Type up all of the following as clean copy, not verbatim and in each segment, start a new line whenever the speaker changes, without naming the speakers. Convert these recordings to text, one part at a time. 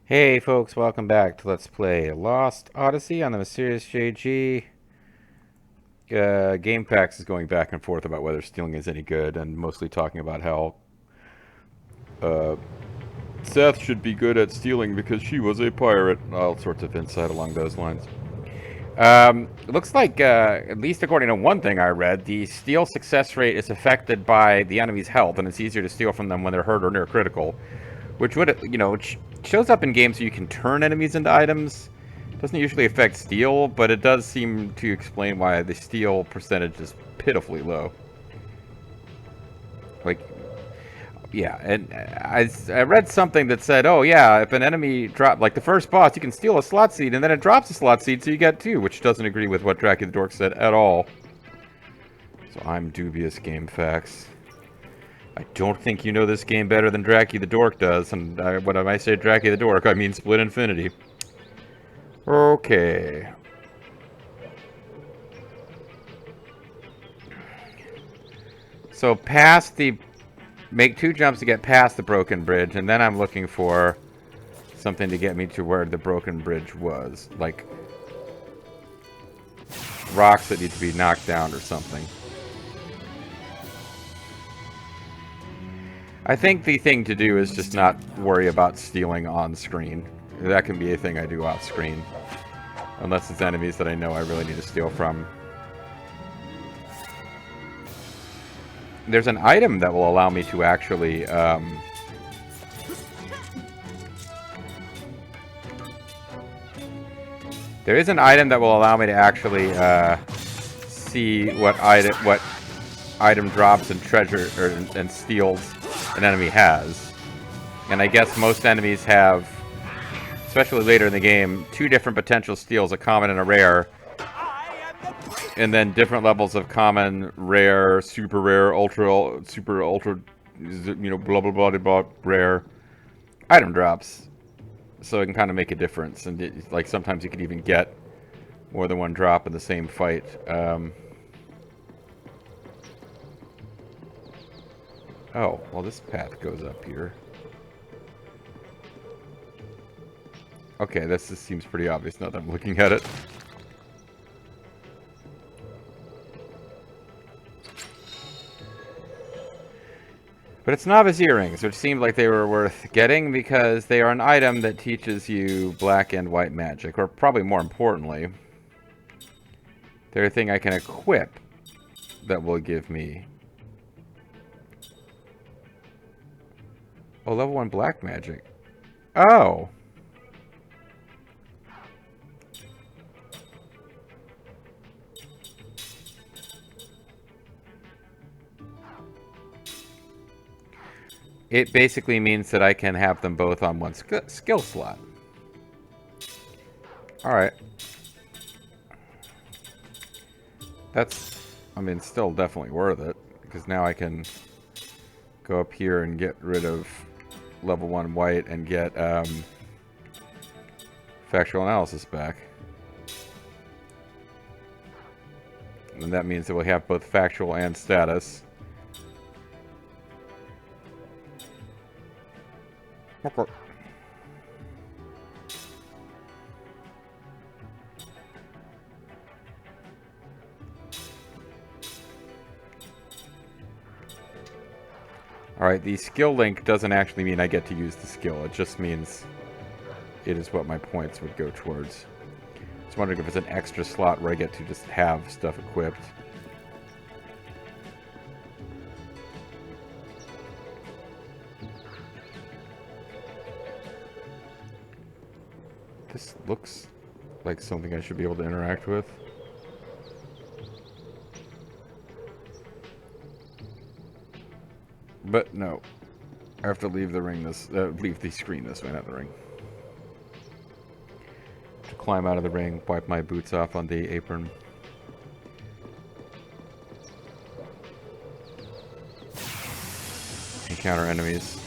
Hey folks, welcome back to Let's Play Lost Odyssey on the Mysterious JG. GameFAQs is going back and forth about whether stealing is any good, and mostly talking about how uh, Seth should be good at stealing because she was a pirate. All sorts of insight along those lines. It looks like, at least according to one thing I read, the steal success rate is affected by the enemy's health, and it's easier to steal from them when they're hurt or near critical. Which would, which shows up in games where you can turn enemies into items. Doesn't usually affect steal, but it does seem to explain why the steal percentage is pitifully low. Like, yeah, and I read something that said, oh yeah, if an enemy drop, like the first boss, you can steal a slot seed, and then it drops a slot seed, so you get two, which doesn't agree with what Dracula the Dork said at all. So I'm dubious, GameFAQs. I don't think you know this game better than Dracula the Dork does, and when I say Dracula the Dork, I mean Split Infinity. Okay. So past the... Make 2 jumps to get past the broken bridge, and then I'm looking for something to get me to where the broken bridge was. Like rocks that need to be knocked down or something. I think the thing to do is just not worry about stealing on screen. That can be a thing I do off screen. Unless it's enemies that I know I really need to steal from. There's an item that will allow me to actually, there is an item that will allow me to actually, see what item drops and treasure, and steals an enemy has. And I guess most enemies have, especially later in the game, 2 different potential steals, a common and a rare. And then different levels of common, rare, super rare, ultra, super, ultra, blah, blah, blah, blah, rare item drops. So it can kind of make a difference. And like sometimes you can even get more than one drop in the same fight. Oh, well this path goes up here. Okay, this seems pretty obvious now that I'm looking at it. But it's novice earrings, which seemed like they were worth getting because they are an item that teaches you black and white magic, or probably more importantly, they're a thing I can equip that will give me... Oh, level 1 black magic. Oh! It basically means that I can have them both on one skill slot. Alright. That's, I mean, still definitely worth it. Because now I can go up here and get rid of level 1 white and get factual analysis back. And that means that we'll have both factual and status. Okay. Alright, the skill link doesn't actually mean I get to use the skill. It just means it is what my points would go towards. I was wondering if it's an extra slot where I get to just have stuff equipped. This looks like something I should be able to interact with. But no. I have to leave the ring leave the screen this way, not the ring. To climb out of the ring, wipe my boots off on the apron. Encounter enemies.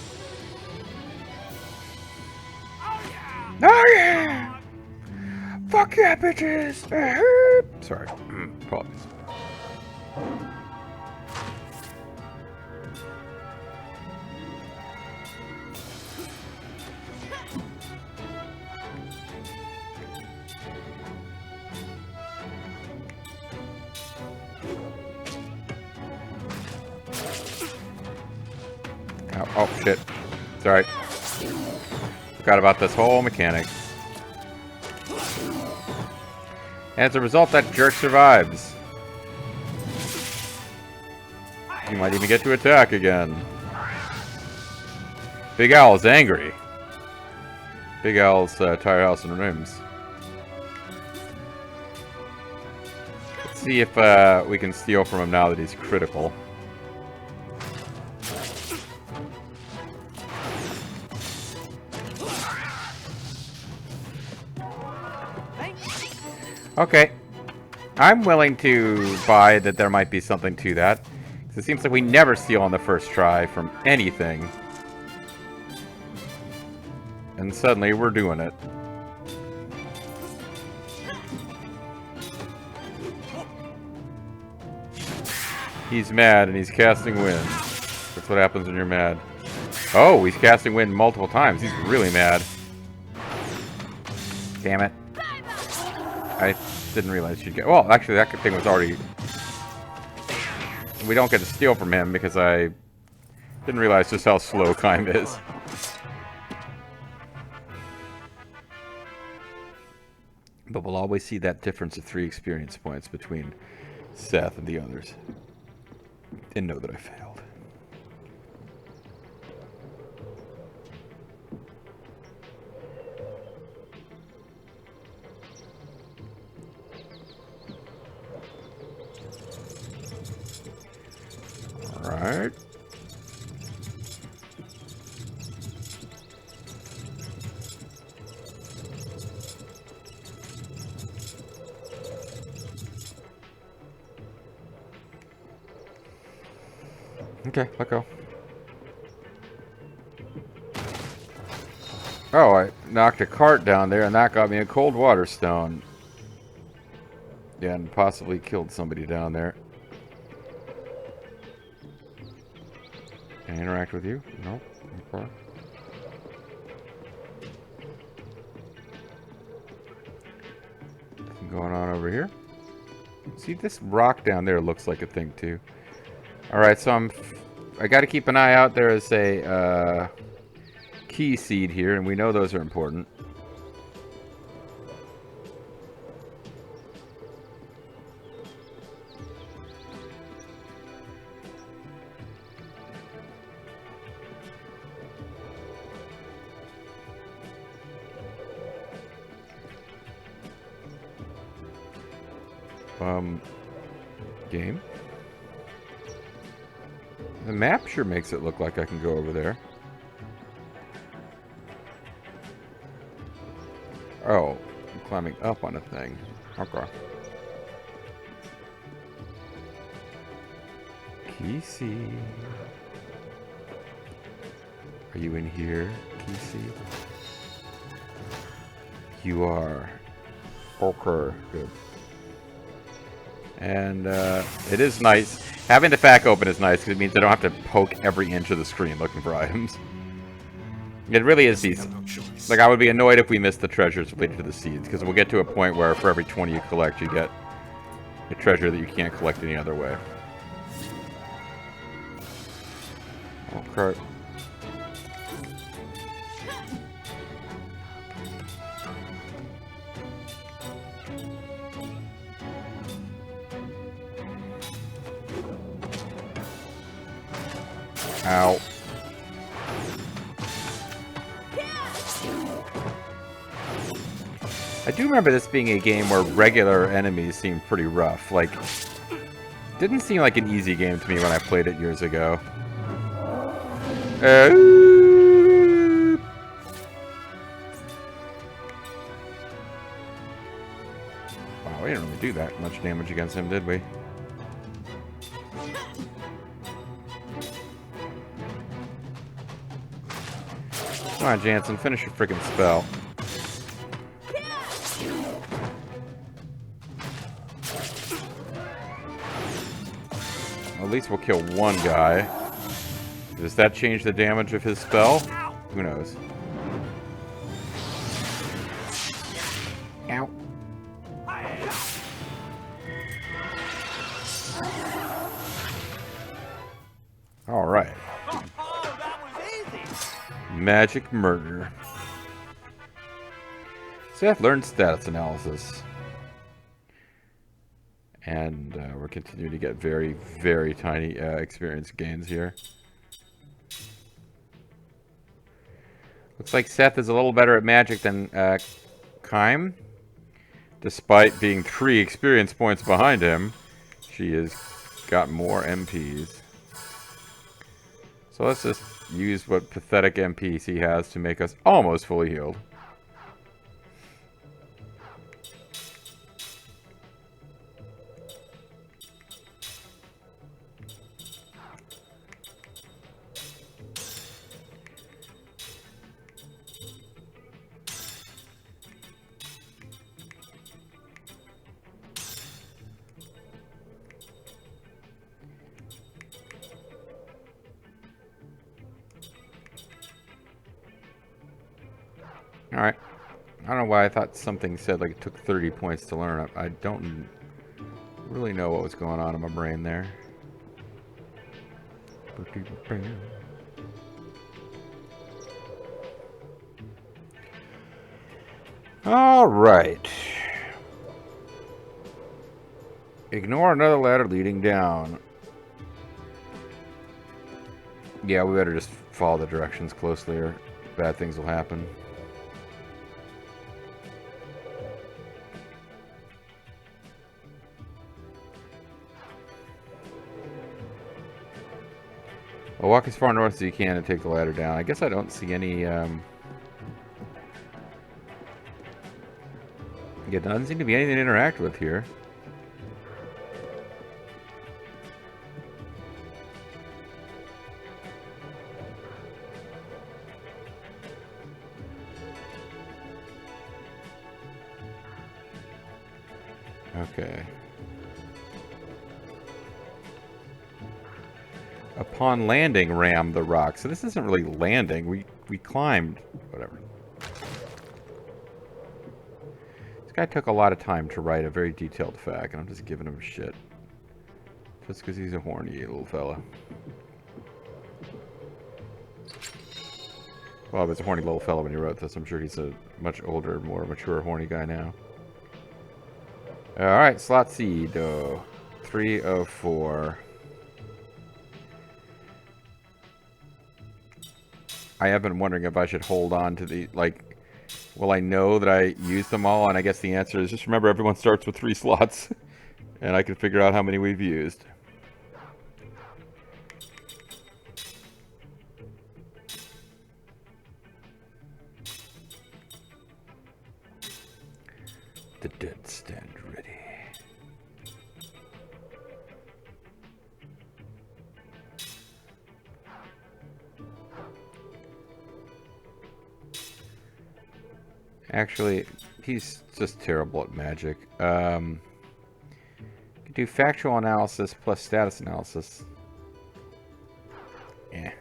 Oh yeah! Fuck yeah, bitches! Sorry. Apologies. Oh, oh shit. Sorry. Forgot about this whole mechanic. And as a result, that jerk survives. You might even get to attack again. Big Owl's angry. Big Owl's tired house and rims. Let's see if we can steal from him now that he's critical. Okay. I'm willing to buy that there might be something to that. It seems like we never steal on the first try from anything. And suddenly we're doing it. He's mad and he's casting wind. That's what happens when you're mad. Oh, he's casting wind multiple times. He's really mad. Damn it. I didn't realize you'd get... Well, actually, that thing was already... We don't get to steal from him because I didn't realize just how slow Kime is. But we'll always see that difference of 3 experience points between Seth and the others. And know that I failed. Alright. Okay, let go. Oh, I knocked a cart down there, and that got me a cold water stone. Yeah, and possibly killed somebody down there. Can I interact with you? Nope. Okay. Nothing going on over here. See, this rock down there looks like a thing, too. Alright, so I got to keep an eye out. There is a key seed here, and we know those are important. Game. The map sure makes it look like I can go over there. Oh, I'm climbing up on a thing. Okay. Key. Are you in here, Key? You are. Okay, good. And it is nice. Having the FAQ open is nice because it means I don't have to poke every inch of the screen looking for items. It really is easy. Like, I would be annoyed if we missed the treasures related to the seeds, because we'll get to a point where for every 20 you collect, you get a treasure that you can't collect any other way. Okay. Ow. I do remember this being a game where regular enemies seemed pretty rough. Like, didn't seem like an easy game to me when I played it years ago. Wow, we didn't really do that much damage against him, did we? Come on, Jansen, finish your freaking spell. At least we'll kill one guy. Does that change the damage of his spell? Who knows? Ow. All right. Magic murder. Seth learned status analysis. And we're continuing to get very, very tiny experience gains here. Looks like Seth is a little better at magic than Kime. Despite being 3 experience points behind him, she has got more MPs. So let's just use what pathetic MPs he has to make us almost fully healed. Alright. I don't know why I thought something said like it took 30 points to learn. I don't really know what was going on in my brain there. Alright. Ignore another ladder leading down. Yeah, we better just follow the directions closely or bad things will happen. Well, walk as far north as you can and take the ladder down. I guess I don't see any, yeah, doesn't seem to be anything to interact with here. Okay. Upon landing, ram the rock. So this isn't really landing. We climbed. Whatever. This guy took a lot of time to write a very detailed fact, and I'm just giving him shit. Just because he's a horny little fella. Well, if it's a horny little fella when he wrote this, I'm sure he's a much older, more mature, horny guy now. Alright, slot C, 3 of 4. I have been wondering if I should hold on to the, like, will I know that I used them all? And I guess the answer is just remember everyone starts with 3 slots. And I can figure out how many we've used. The dead stand ready. Actually, he's just terrible at magic. Do factual analysis plus status analysis. Yeah.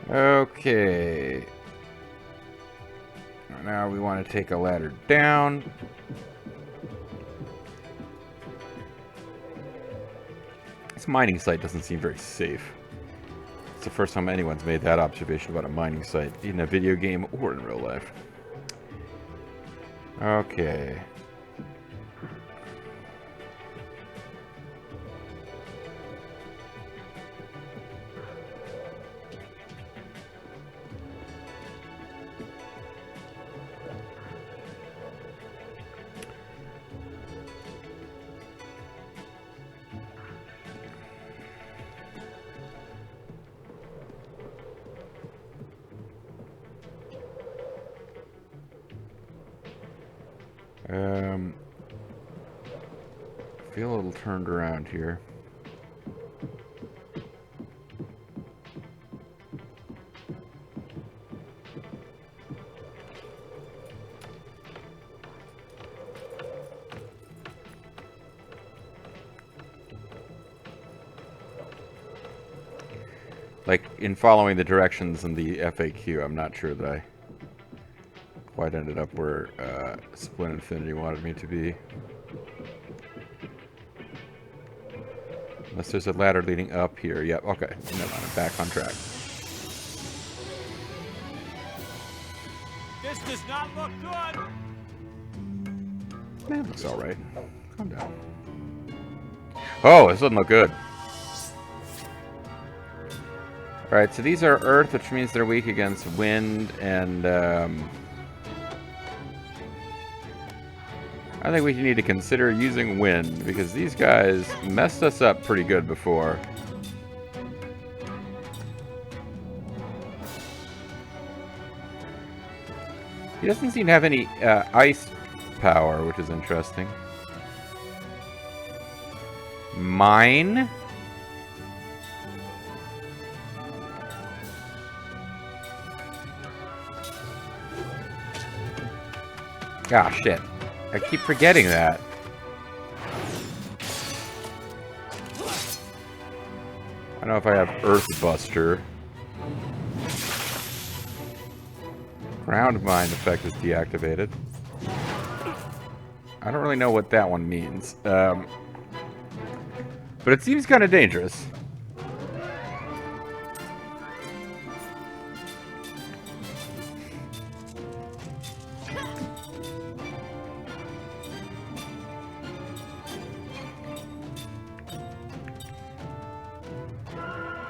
Okay. Now we want to take a ladder down. This mining site doesn't seem very safe. It's the first time anyone's made that observation about a mining site, in a video game or in real life. Okay. Feel a little turned around here. Like, in following the directions in the FAQ, I'm not sure that I quite ended up where Splint Infinity wanted me to be. Unless there's a ladder leading up here. Yep, okay. Never mind, I'm back on track.
This does not look good.
Man, looks alright. Calm down. Oh, this doesn't look good. Alright, so these are earth, which means they're weak against wind, and I think we need to consider using wind, because these guys messed us up pretty good before. He doesn't seem to have any ice power, which is interesting. Mine? Ah, shit. I keep forgetting that. I don't know if I have Earth Buster. Ground Mine effect is deactivated. I don't really know what that one means. But it seems kind of dangerous.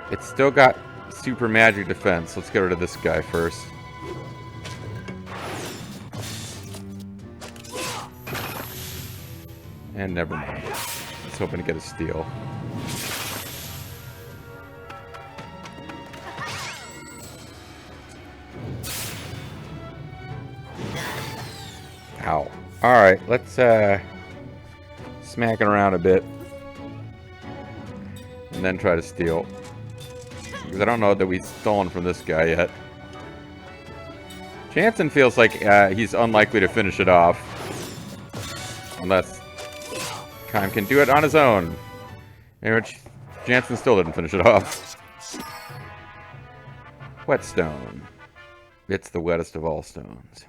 It's still got super magic defense. Let's get rid of this guy first. And never mind. Just hoping to get a steal. Ow. Alright, let's smack it around a bit. And then try to steal. Because I don't know that we've stolen from this guy yet. Jansen feels like he's unlikely to finish it off. Unless Kime can do it on his own. In which Jansen still didn't finish it off. Whetstone. It's the wettest of all stones.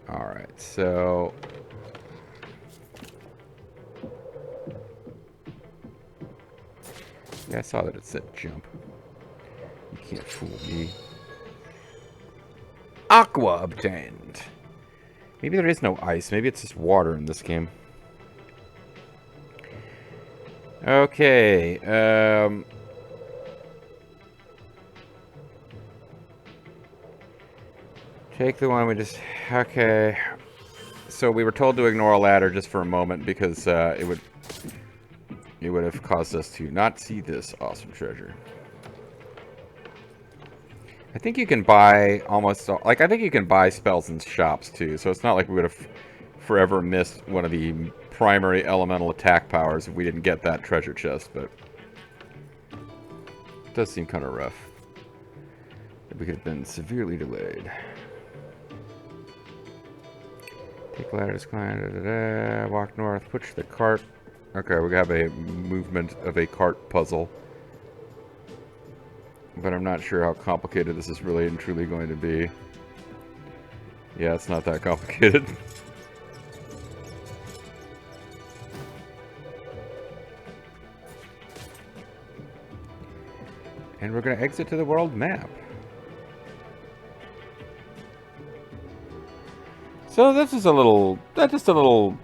Alright, so... yeah, I saw that it said jump. You can't fool me. Aqua obtained. Maybe there is no ice. Maybe it's just water in this game. Okay. Take the one we just... okay. So we were told to ignore a ladder just for a moment because it would have caused us to not see this awesome treasure. I think you can buy almost... like, I think you can buy spells in shops, too. So it's not like we would have forever missed one of the primary elemental attack powers if we didn't get that treasure chest, but... it does seem kind of rough. We could have been severely delayed. Take ladders, climb, walk north, push the cart. Okay, we have a movement of a cart puzzle. But I'm not sure how complicated this is really and truly going to be. Yeah, it's not that complicated. And we're going to exit to the world map. So this is just a little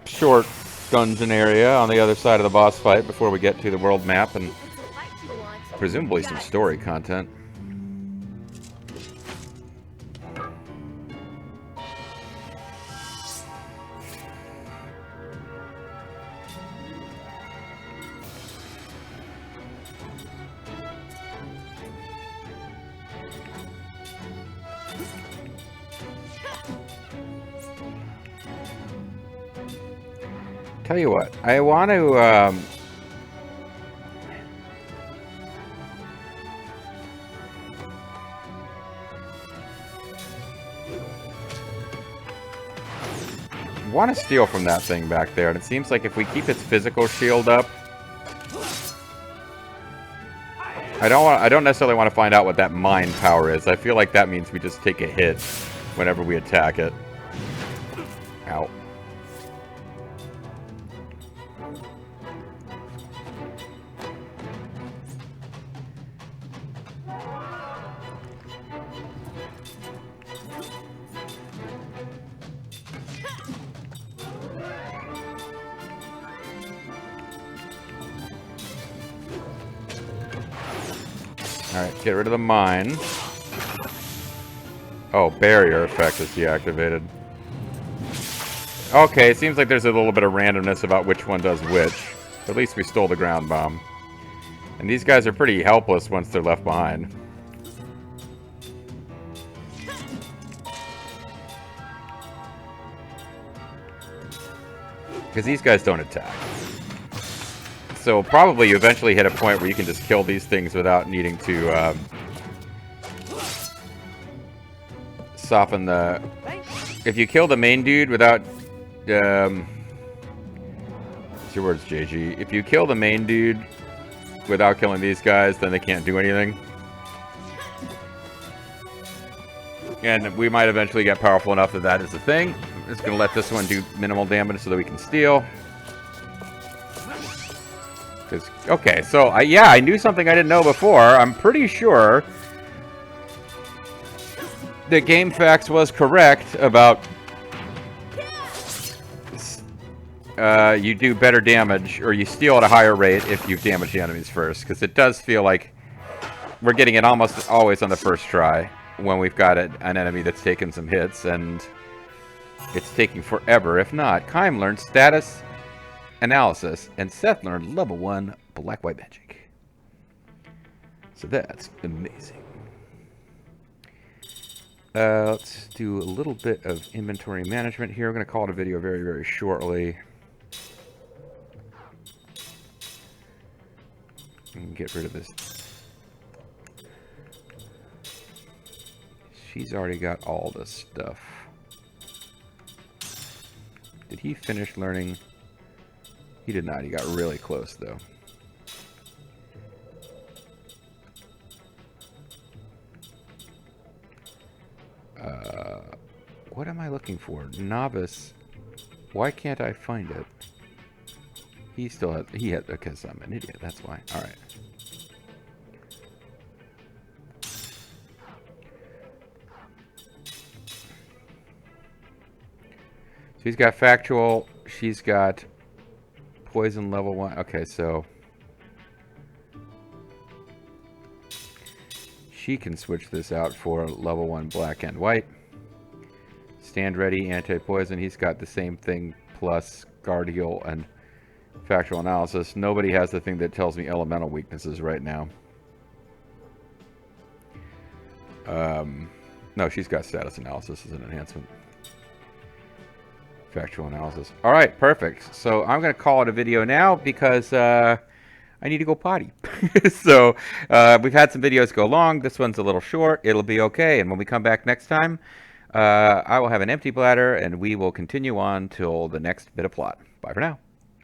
short dungeon area on the other side of the boss fight before we get to the world map and presumably some story content. Tell you what, I want to steal from that thing back there, and it seems like if we keep its physical shield up, I don't necessarily want to find out what that mind power is. I feel like that means we just take a hit whenever we attack it. Ow. Alright, get rid of the mine. Oh, barrier effect is deactivated. Okay, it seems like there's a little bit of randomness about which one does which. But at least we stole the ground bomb. And these guys are pretty helpless once they're left behind. Because these guys don't attack. So probably you eventually hit a point where you can just kill these things without needing to soften the... If you kill the main dude without... what's your words, JG? If you kill the main dude without killing these guys, then they can't do anything. And we might eventually get powerful enough that that is a thing. I'm just going to let this one do minimal damage so that we can steal. Okay, so yeah, I knew something I didn't know before. I'm pretty sure that GameFAQs was correct about you do better damage, or you steal at a higher rate if you damage the enemies first. Because it does feel like we're getting it almost always on the first try when we've got an enemy that's taken some hits, and it's taking forever. If not, Kaim learned status analysis, and Seth learned level 1 black-white magic. So that's amazing. Let's do a little bit of inventory management here. I'm going to call it a video very, very shortly. And get rid of this. She's already got all this stuff. Did he finish learning? He did not. He got really close, though. What am I looking for? Novice. Why can't I find it? He still has... He had... Because I'm an idiot. That's why. Alright. So he's got factual. She's got... Poison level 1. Okay, so she can switch this out for level 1 black and white. Stand ready, anti-poison. He's got the same thing plus guard heal and factual analysis. Nobody has the thing that tells me elemental weaknesses right now. No, she's got status analysis as an enhancement. Factual analysis. All right, perfect. So I'm going to call it a video now because I need to go potty. So we've had some videos go long. This one's a little short. It'll be okay. And when we come back next time, I will have an empty bladder and we will continue on till the next bit of plot. Bye for now.